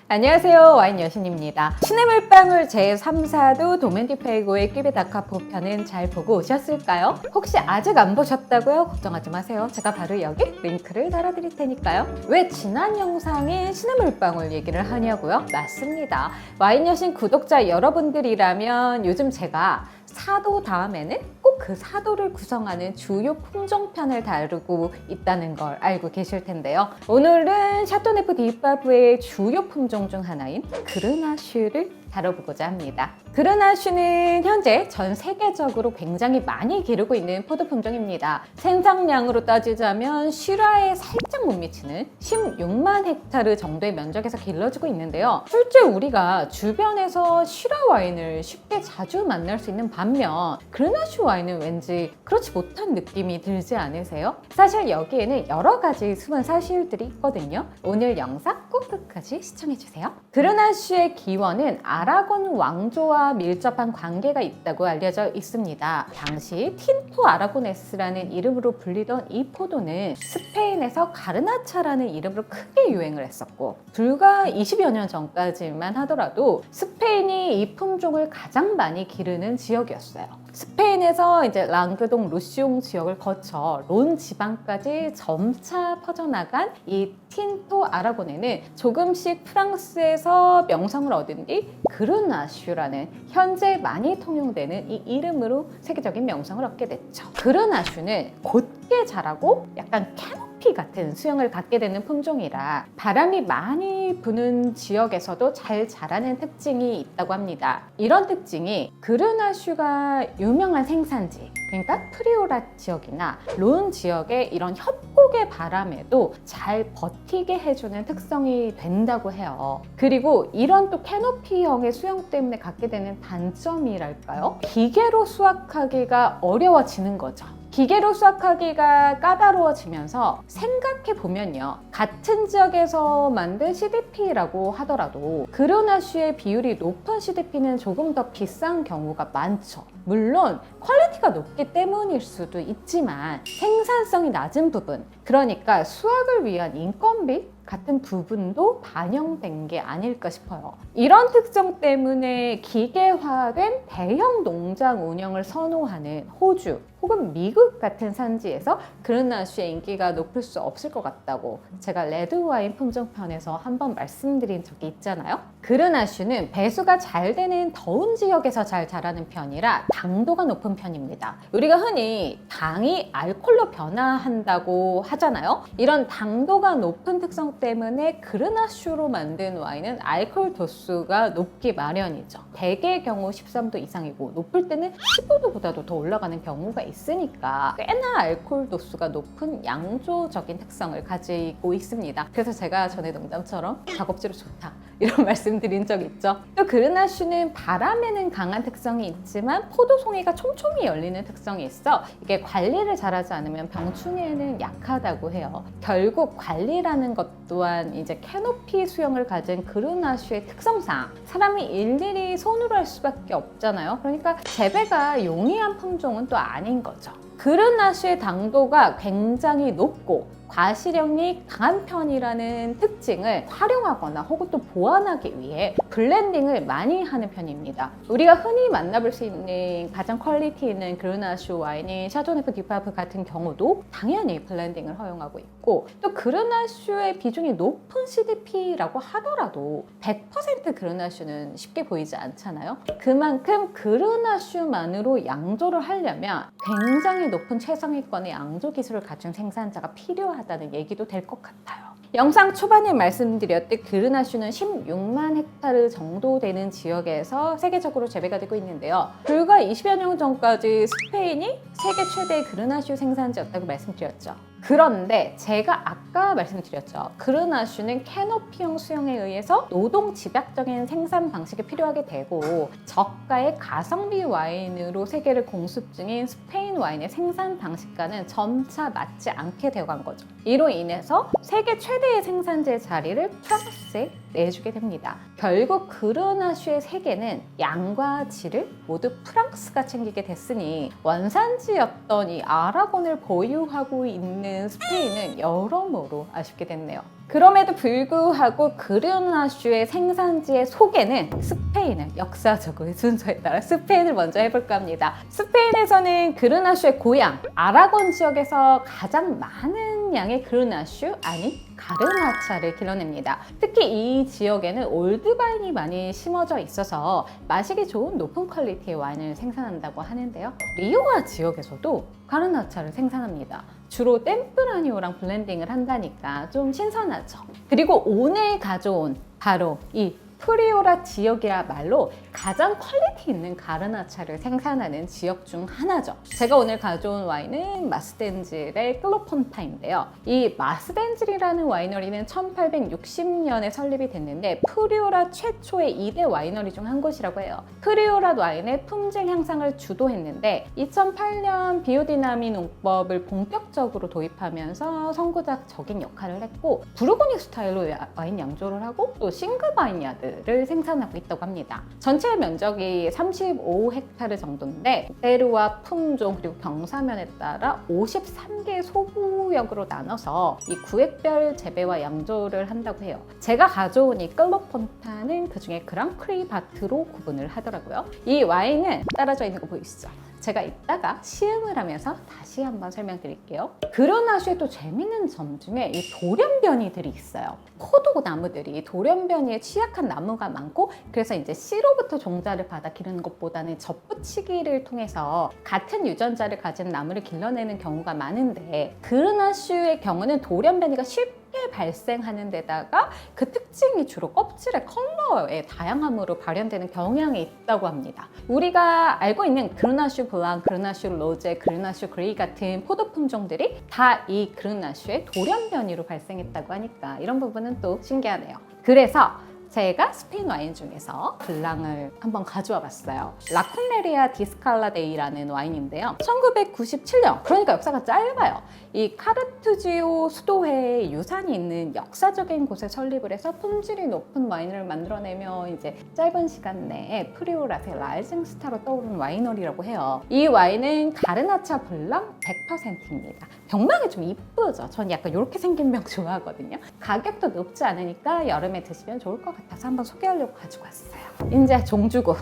안녕하세요, 와인 여신입니다. 신의 물방울 제3사도 도멘디페이고의 끼베다카포 편은 잘 보고 오셨을까요? 혹시 아직 안 보셨다고요? 걱정하지 마세요. 제가 바로 여기 링크를 달아드릴 테니까요. 왜 지난 영상에 신의 물방울 얘기를 하냐고요? 맞습니다. 와인 여신 구독자 여러분들이라면 요즘 제가 사도 다음에는 꼭 그 사도를 구성하는 주요 품종편을 다루고 있다는 걸 알고 계실 텐데요. 오늘은 샤토네프 디파브의 주요 품종 중 하나인 그르나슈를 다뤄보고자 합니다. 그르나슈는 현재 전 세계적으로 굉장히 많이 기르고 있는 포도 품종입니다. 생산량으로 따지자면 시라에 살짝 못 미치는 16만 헥타르 정도의 면적에서 길러지고 있는데요. 실제 우리가 주변에서 시라 와인을 쉽게 자주 만날 수 있는 반면 그르나슈 와인은 왠지 그렇지 못한 느낌이 들지 않으세요? 사실 여기에는 여러 가지 숨은 사실들이 있거든요. 오늘 영상 꼭 끝까지 시청해주세요. 그르나슈의 기원은 아라곤 왕조와 밀접한 관계가 있다고 알려져 있습니다. 당시 틴토 아라고네스라는 이름으로 불리던 이 포도는 스페인에서 가르나차라는 이름으로 크게 유행을 했었고, 불과 20여 년 전까지만 하더라도 스페인이 이 품종을 가장 많이 기르는 지역이었어요. 스페인에서 이제 랑그동 루시옹 지역을 거쳐 론 지방까지 점차 퍼져나간 이 틴토 아라고네는 조금씩 프랑스에서 명성을 얻은 뒤 그르나슈라는 현재 많이 통용되는 이 이름으로 세계적인 명성을 얻게 됐죠. 그르나슈는 곧게 자라고 약간 캐노피 같은 수영을 갖게 되는 품종이라 바람이 많이 부는 지역에서도 잘 자라는 특징이 있다고 합니다. 이런 특징이 그르나슈가 유명한 생산지, 그러니까 프리오라 지역이나 론 지역의 이런 협곡의 바람에도 잘 버티게 해주는 특성이 된다고 해요. 그리고 이런 또 캐노피형의 수영 때문에 갖게 되는 단점이랄까요? 기계로 수확하기가 어려워지는 거죠. 기계로 수확하기가 까다로워지면서 생각해보면요, 같은 지역에서 만든 CDP라고 하더라도 그르나슈의 비율이 높은 CDP는 조금 더 비싼 경우가 많죠. 물론 퀄리티가 높기 때문일 수도 있지만 생산성이 낮은 부분, 그러니까 수확을 위한 인건비 같은 부분도 반영된 게 아닐까 싶어요. 이런 특성 때문에 기계화된 대형 농장 운영을 선호하는 호주 혹은 미국 같은 산지에서 그르나슈의 인기가 높을 수 없을 것 같다고 제가 레드와인 품종편에서 한번 말씀드린 적이 있잖아요. 그르나슈는 배수가 잘 되는 더운 지역에서 잘 자라는 편이라 당도가 높은 편입니다. 우리가 흔히 당이 알코올로 변화한다고 하잖아요. 이런 당도가 높은 특성 때문에 그르나슈로 만든 와인은 알코올 도수가 높기 마련이죠. 대개의 경우 13도 이상이고 높을 때는 15도보다도 더 올라가는 경우가 있으니까 꽤나 알코올 도수가 높은 양조적인 특성을 가지고 있습니다. 그래서 제가 전에 농담처럼 작업지로 좋다 이런 말씀 드린 적 있죠. 또 그르나슈는 바람에는 강한 특성이 있지만 포도송이가 촘촘히 열리는 특성이 있어 이게 관리를 잘하지 않으면 병충해에는 약하다고 해요. 결국 관리라는 것 또한 이제 캐노피 수영을 가진 그르나슈의 특성상 사람이 일일이 손으로 할 수밖에 없잖아요. 그러니까 재배가 용이한 품종은 또 아닌 거죠. 그르나슈의 당도가 굉장히 높고 과시력이 강한 편이라는 특징을 활용하거나 혹은 또 보완하기 위해 블렌딩을 많이 하는 편입니다. 우리가 흔히 만나볼 수 있는 가장 퀄리티 있는 그르나슈 와인인 샤토네프 디파브 같은 경우도 당연히 블렌딩을 허용하고 있고, 또 그르나슈의 비중이 높은 CDP라고 하더라도 100% 그르나슈는 쉽게 보이지 않잖아요. 그만큼 그르나슈만으로 양조를 하려면 굉장히 높은 최상위권의 양조 기술을 갖춘 생산자가 필요하다는 얘기도 될 것 같아요. 영상 초반에 말씀드렸듯 그르나슈는 16만 헥타르 정도 되는 지역에서 세계적으로 재배가 되고 있는데요. 불과 20여 년 전까지 스페인이 세계 최대의 그르나슈 생산지였다고 말씀드렸죠. 그런데 제가 아까 말씀드렸죠. 그르나슈는 캐노피형 수영에 의해서 노동 집약적인 생산 방식이 필요하게 되고 저가의 가성비 와인으로 세계를 공습 중인 스페인 와인의 생산 방식과는 점차 맞지 않게 되어간 거죠. 이로 인해서 세계 최대의 생산지의 자리를 프랑스에 내주게 됩니다. 결국 그르나슈의 세계는 양과 질을 모두 프랑스가 챙기게 됐으니 원산지였던 이 아라곤을 보유하고 있는 스페인은 여러모로 아쉽게 됐네요. 그럼에도 불구하고 그르나슈의 생산지의 소개는 스페인을 역사적으로 순서에 따라 스페인을 먼저 해볼까 합니다. 스페인에서는 그르나슈의 고향 아라곤 지역에서 가장 많은 양의 그르나슈 아닌 가르나차를 길러냅니다. 특히 이 지역에는 올드바인이 많이 심어져 있어서 마시기 좋은 높은 퀄리티의 와인을 생산한다고 하는데요. 리오아 지역에서도 가르나차를 생산합니다. 주로 템프라니오랑 블렌딩을 한다니까 좀 신선하죠. 그리고 오늘 가져온 바로 이 프리오라 지역이야말로 가장 퀄리티 있는 가르나차를 생산하는 지역 중 하나죠. 제가 오늘 가져온 와인은 마스덴질의 클로폰타인데요. 이 마스덴질이라는 와이너리는 1860년에 설립이 됐는데 프리오라 최초의 2대 와이너리 중 한 곳이라고 해요. 프리오라 와인의 품질 향상을 주도했는데 2008년 비오디나미 농법을 본격적으로 도입하면서 선구자적인 역할을 했고 부르고니 스타일로 와인 양조를 하고 또 싱글 바인야드 를 생산하고 있다고 합니다. 전체 면적이 35헥타르 정도인데 때르와 품종 그리고 경사면에 따라 53개 소구역으로 나눠서 이 구획별 재배와 양조를 한다고 해요. 제가 가져온 이 클로폰타는 그중에 그랑크리 바트로 구분을 하더라고요. 이 와인은 따라져 있는 거 보이시죠? 제가 이따가 시음을 하면서 다시 한번 설명드릴게요. 그르나슈의 또 재밌는 점 중에 이 돌연변이들이 있어요. 포도 나무들이 돌연변이에 취약한 나무가 많고 그래서 이제 씨로부터 종자를 받아 기르는 것보다는 접붙이기를 통해서 같은 유전자를 가진 나무를 길러내는 경우가 많은데 그르나슈의 경우는 돌연변이가 쉽게 발생하는 데다가 그 특징이 주로 껍질의 컬러의 다양함으로 발현되는 경향이 있다고 합니다. 우리가 알고 있는 그르나슈 블랑, 그르나슈 로제, 그르나슈 그레이 같은 포도 품종들이 다 이 그르나슈의 돌연변이로 발생했다고 하니까 이런 부분은 또 신기하네요. 그래서 제가 스페인 와인 중에서 블랑을 한번 가져와 봤어요. 라쿤레리아 디스칼라데이라는 와인인데요. 1997년, 그러니까 역사가 짧아요. 이 카르투지오 수도회에 유산이 있는 역사적인 곳에 설립을 해서 품질이 높은 와인을 만들어내며 이제 짧은 시간 내에 프리오라의 라이징 스타로 떠오른 와이너리라고 해요. 이 와인은 가르나차 블랑 100%입니다. 병망이 좀 이쁘죠? 전 약간 이렇게 생긴 병 좋아하거든요. 가격도 높지 않으니까 여름에 드시면 좋을 것 같아서 한번 소개하려고 가지고 왔어요. 이제 종주국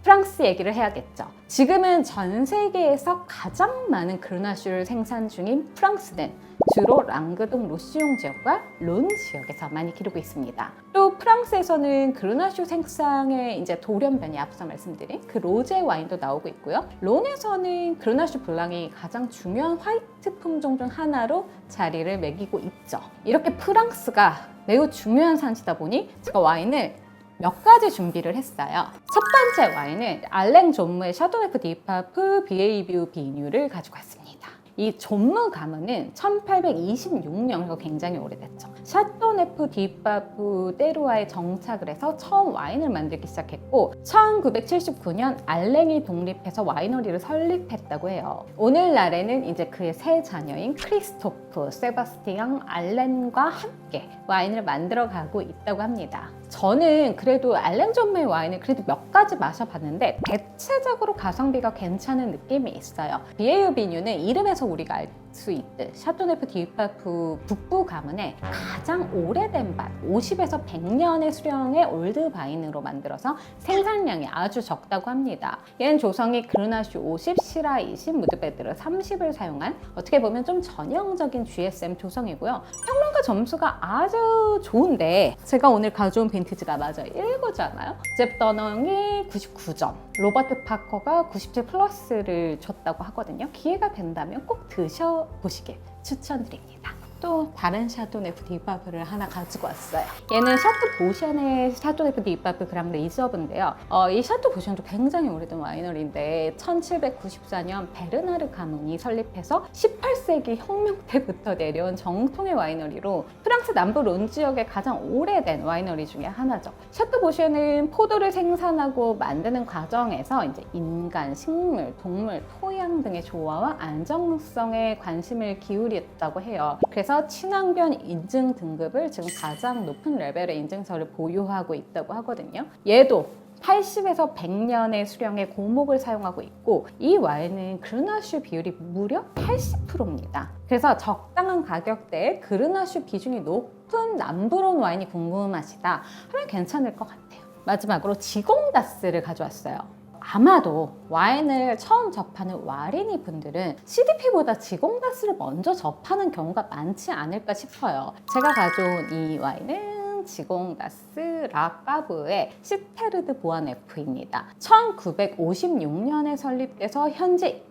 프랑스 얘기를 해야겠죠. 지금은 전 세계에서 가장 많은 그르나슈를 생산 중인 프랑스는 주로 랑그동 로시옹 지역과 론 지역에서 많이 기르고 있습니다. 또 프랑스에서는 그르나슈 생산의 이제 돌연변이 앞서 말씀드린 그 로제 와인도 나오고 있고요. 론에서는 그르나슈 블랑이 가장 중요한 화이트 품종 중 하나로 자리를 매기고 있죠. 이렇게 프랑스가 매우 중요한 산지다 보니 제가 와인을 몇 가지 준비를 했어요. 첫 번째 와인은 알랭 존무의 샤도네프 디파프 비에이뷰 비뉴를 가지고 왔습니다. 이 존무 가문은 1826년, 굉장히 오래됐죠. 샤토네프 디파프 때루아에 정착을 해서 처음 와인을 만들기 시작했고 1979년 알랭이 독립해서 와이너리를 설립했다고 해요. 오늘날에는 이제 그의 세 자녀인 크리스토프, 세바스티앙, 알렌과 함께 와인을 만들어가고 있다고 합니다. 저는 그래도 알랭 존무의 와인을 그래도 몇 가지 마셔봤는데 대체적으로 가성비가 괜찮은 느낌이 있어요. 비에유 비뉴는 이름에서 우리가 알 수 있듯 샤토네프 디파프 북부 가문의 가장 오래된 밭 50에서 100년의 수령의 올드 바인으로 만들어서 생산량이 아주 적다고 합니다. 얘는 조성이 그르나슈 50, 시라 20, 무드베드르 30을 사용한 어떻게 보면 좀 전형적인 GSM 조성이고요. 평론가 점수가 아주 좋은데 제가 오늘 가져온 빈티지가 맞아요. 19잖아요. 잽 더넘이 99점, 로버트 파커가 97 플러스를 줬다고 하거든요. 기회가 된다면 꼭 드셔보시길 추천드립니다. 또 다른 샤토네프 디파프를 하나 가지고 왔어요. 얘는 샤토 보션의 샤토네프 디파프 그랑 레이저브인데요. 이 샤토 보션도 굉장히 오래된 와이너리인데 1794년 베르나르 가문이 설립해서 18세기 혁명 때부터 내려온 정통의 와이너리로 프랑스 남부 론 지역의 가장 오래된 와이너리 중에 하나죠. 샤토 보션은 포도를 생산하고 만드는 과정에서 이제 인간, 식물, 동물, 토양 등의 조화와 안정성에 관심을 기울였다고 해요. 그래서 친환경 인증 등급을 지금 가장 높은 레벨의 인증서를 보유하고 있다고 하거든요. 얘도 80에서 100년의 수령의 고목을 사용하고 있고 이 와인은 그르나슈 비율이 무려 80%입니다. 그래서 적당한 가격대에 그르나슈 비중이 높고 높은 남부론 와인이 궁금하시다 하면 괜찮을 것 같아요. 마지막으로 지공다스를 가져왔어요. 아마도 와인을 처음 접하는 와린이 분들은 CDP보다 지공다스를 먼저 접하는 경우가 많지 않을까 싶어요. 제가 가져온 이 와인은 지공다스 라까브의 시테르드 보안 F입니다. 1956년에 설립돼서 현재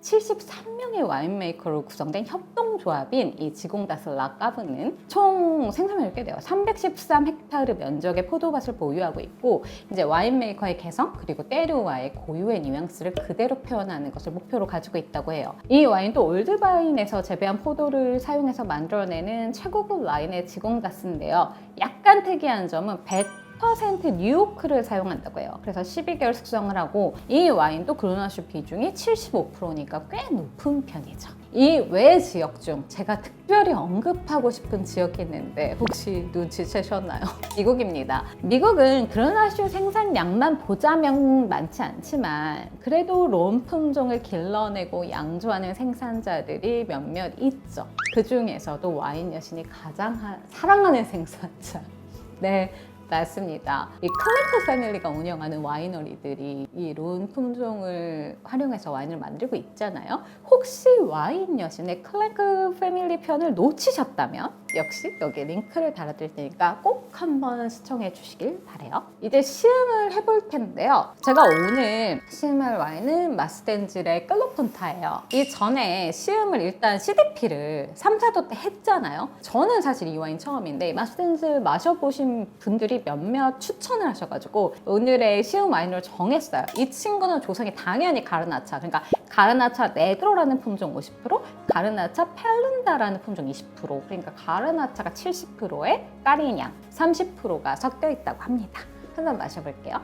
73명의 와인메이커로 구성된 협동조합인 이 지공다스 라까브는 총 생산량이 꽤 돼요. 313헥타르 면적의 포도밭을 보유하고 있고, 이제 와인메이커의 개성 그리고 때르와의 고유의 뉘앙스를 그대로 표현하는 것을 목표로 가지고 있다고 해요. 이 와인도 올드바인에서 재배한 포도를 사용해서 만들어내는 최고급 라인의 지공다스인데요. 약간 특이한 점은 100% 뉴오크를 사용한다고 해요. 그래서 12개월 숙성을 하고, 이 와인도 그루나슈 비중이 75%니까 꽤 높은 편이죠. 이 외 지역 중 제가 특별히 언급하고 싶은 지역이 있는데 혹시 눈치채셨나요? 미국입니다. 미국은 그루나슈 생산량만 보자면 많지 않지만 그래도 롬 품종을 길러내고 양조하는 생산자들이 몇몇 있죠. 그 중에서도 와인 여신이 가장 사랑하는 생산자. 네, 맞습니다. 이 클랭크 패밀리가 운영하는 와이너리들이 이 론 품종을 활용해서 와인을 만들고 있잖아요. 혹시 와인 여신의 클랭크 패밀리 편을 놓치셨다면 역시 여기 링크를 달아드릴 테니까 꼭 한번 시청해 주시길 바래요. 이제 시음을 해볼 텐데요. 제가 오늘 시음할 와인은 마스덴질의 클로폰타예요. 이 전에 시음을 일단 CDP를 3, 4도 때 했잖아요. 저는 사실 이 와인 처음인데 마스덴질 마셔보신 분들이 몇몇 추천을 하셔가지고 오늘의 시음 와인으로 정했어요. 이 친구는 조성이 당연히 가르나차, 그러니까 가르나차 네그로라는 품종 50%, 가르나차 펠룬다라는 품종 20%, 그러니까 가르나차가 70%에 까리냥 30%가 섞여 있다고 합니다. 한번 마셔볼게요.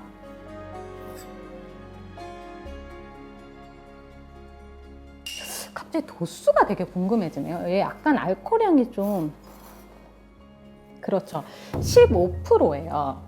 갑자기 도수가 되게 궁금해지네요. 얘 약간 알코올향이 좀, 그렇죠, 15%예요.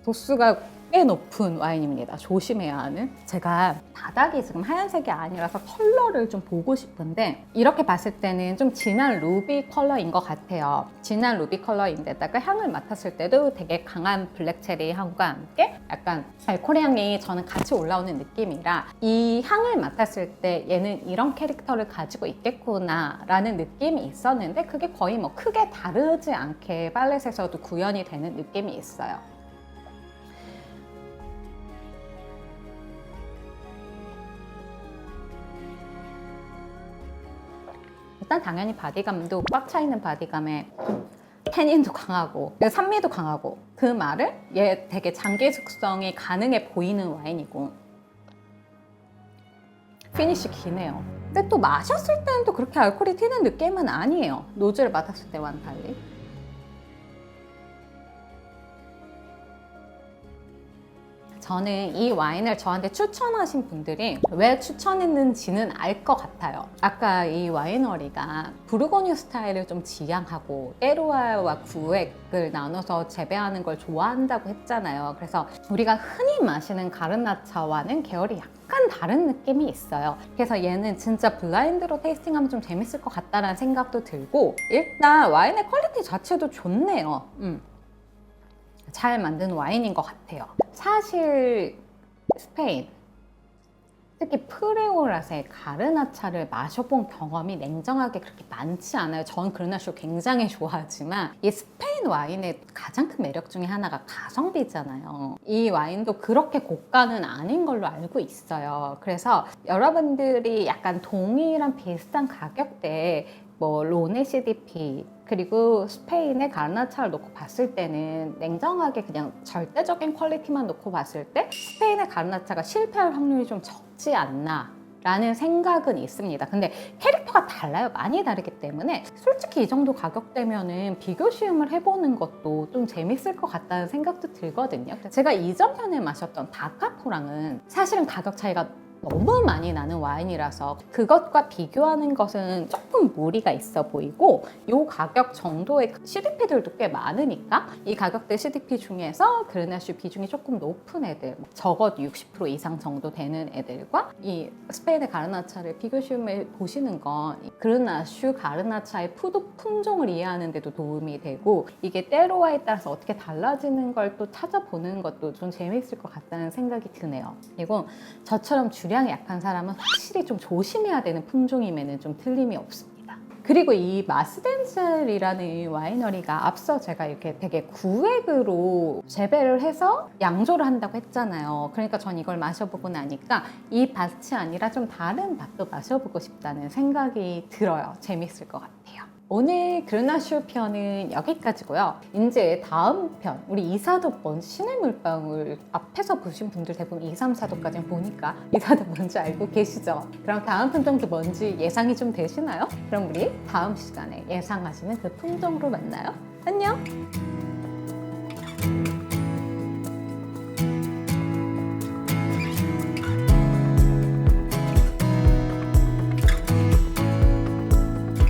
도수가 꽤 높은 와인입니다. 조심해야 하는. 제가 바닥이 지금 하얀색이 아니라서 컬러를 좀 보고 싶은데 이렇게 봤을 때는 좀 진한 루비 컬러인 것 같아요. 진한 루비 컬러인데다가 향을 맡았을 때도 되게 강한 블랙체리 향과 함께 약간 알코올 향이 저는 같이 올라오는 느낌이라 이 향을 맡았을 때 얘는 이런 캐릭터를 가지고 있겠구나 라는 느낌이 있었는데 그게 거의 뭐 크게 다르지 않게 팔렛에서도 구현이 되는 느낌이 있어요. 일단 당연히 바디감도 꽉 차있는 바디감에 태닌도 강하고 산미도 강하고, 그 말을 얘 되게 장기 숙성이 가능해 보이는 와인이고 피니쉬 기네요. 근데 또 마셨을 때는 또 그렇게 알코올이 튀는 느낌은 아니에요. 노즈를 맡았을 때와는 달리. 저는 이 와인을 저한테 추천하신 분들이 왜 추천했는지는 알 것 같아요. 아까 이 와이너리가 부르고뉴 스타일을 좀 지향하고 때르와르와 구획을 나눠서 재배하는 걸 좋아한다고 했잖아요. 그래서 우리가 흔히 마시는 가르나차와는 계열이 약간 다른 느낌이 있어요. 그래서 얘는 진짜 블라인드로 테이스팅하면 좀 재밌을 것 같다는 생각도 들고, 일단 와인의 퀄리티 자체도 좋네요. 잘 만든 와인인 것 같아요. 사실 스페인, 특히 프리오랏의 가르나차를 마셔본 경험이 냉정하게 그렇게 많지 않아요. 전 그르나쇼 굉장히 좋아하지만 이 스페인 와인의 가장 큰 매력 중에 하나가 가성비잖아요. 이 와인도 그렇게 고가는 아닌 걸로 알고 있어요. 그래서 여러분들이 약간 동일한 비슷한 가격대에 뭐 론의 CDP 그리고 스페인의 가르나차를 놓고 봤을 때는 냉정하게 그냥 절대적인 퀄리티만 놓고 봤을 때 스페인의 가르나차가 실패할 확률이 좀 적지 않나 라는 생각은 있습니다. 근데 캐릭터가 달라요. 많이 다르기 때문에 솔직히 이 정도 가격대면은 비교 시음을 해보는 것도 좀 재밌을 것 같다는 생각도 들거든요. 제가 이전 편에 마셨던 다카포랑은 사실은 가격 차이가 너무 많이 나는 와인이라서 그것과 비교하는 것은 조금 무리가 있어 보이고, 이 가격 정도의 CDP들도 꽤 많으니까 이 가격대 CDP 중에서 그르나슈 비중이 조금 높은 애들, 적어도 60% 이상 정도 되는 애들과 이 스페인의 가르나차를 비교시험해 보시는 건 그르나슈 가르나차의 품종을 이해하는 데도 도움이 되고, 이게 때로와에 따라서 어떻게 달라지는 걸 또 찾아보는 것도 좀 재미있을 것 같다는 생각이 드네요. 그리고 저처럼 주량이 약한 사람은 확실히 좀 조심해야 되는 품종임에는 좀 틀림이 없습니다. 그리고 이 마스덴젤이라는 이 와이너리가 앞서 제가 이렇게 되게 구획으로 재배를 해서 양조를 한다고 했잖아요. 그러니까 전 이걸 마셔보고 나니까 이 밭이 아니라 좀 다른 밭도 마셔보고 싶다는 생각이 들어요. 재밌을 것 같아요. 오늘 그르나슈 편은 여기까지고요. 이제 다음 편, 우리 2, 4도 뭔지, 신의 물방울 앞에서 보신 분들 대부분 2, 3, 4도까지 보니까 2, 4도 뭔지 알고 계시죠? 그럼 다음 품종도 뭔지 예상이 좀 되시나요? 그럼 우리 다음 시간에 예상하시는 그 품종으로 만나요. 안녕!